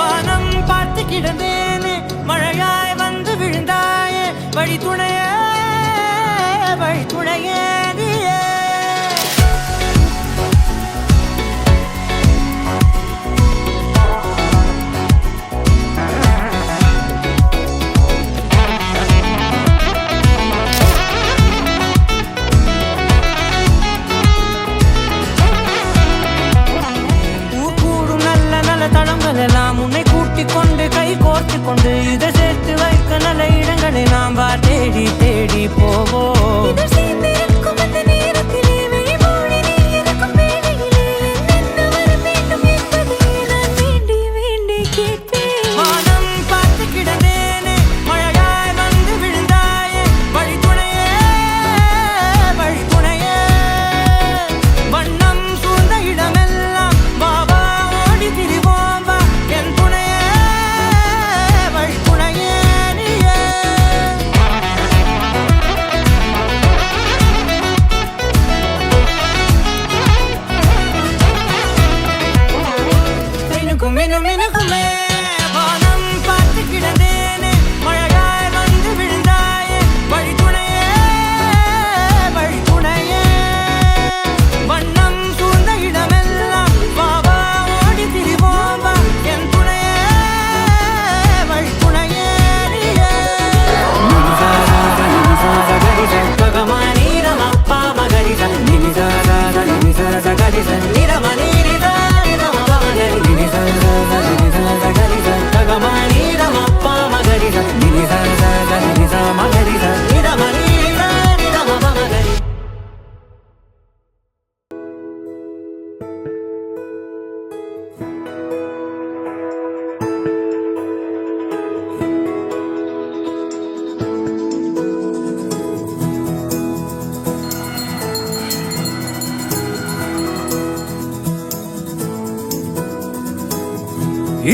வானம் பார்த்து கிடந்தேனே மழையாய் வந்து விழுந்தாயே வழி துணையே நீயே எல்லாம் உன்னை கூட்டிக் கொண்டு கை கோர்த்து கொண்டு இதை சேர்த்து வைக்க நல்ல இடங்களை நாம் வா தேடி தேடி போவோம்.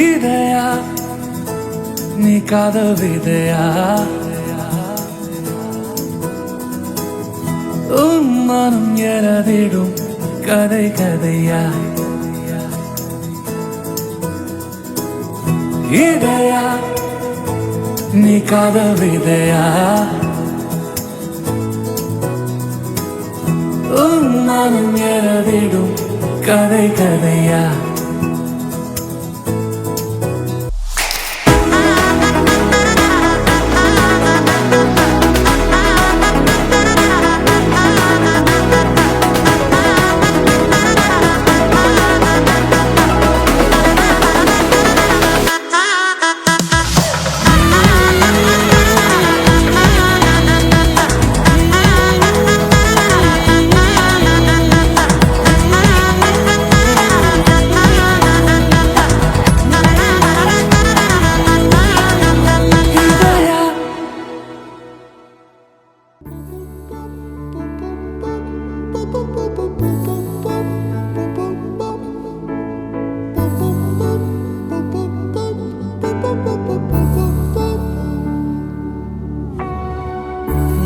இதயா நீ காதல் விதையா உன் மனம் எறதிடும் கதை கதையா இதயா நீ காதல் விதையா உன் மனம் எறதிடும் கதை கதையா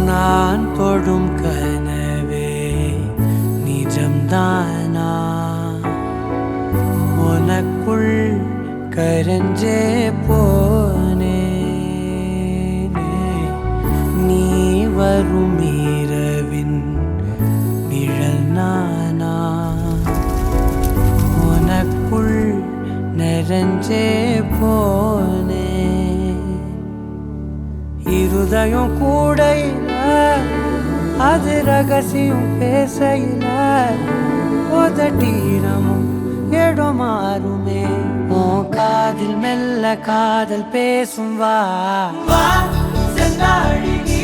நான் தொடும் கனவே நிஜம்தானா உனக்குள் கரஞ்சே போனே நீ வரும் இரவின் நிழல் நானா உனக்குள் நிறைஞ்சே போனே இருதயம் கூடையில அது ரகசியம் பேசையில உதட்டீரமும் இடம் மாறுமே உன் காதில் மெல்ல காதல் பேசும் வா செந்தாழி நீ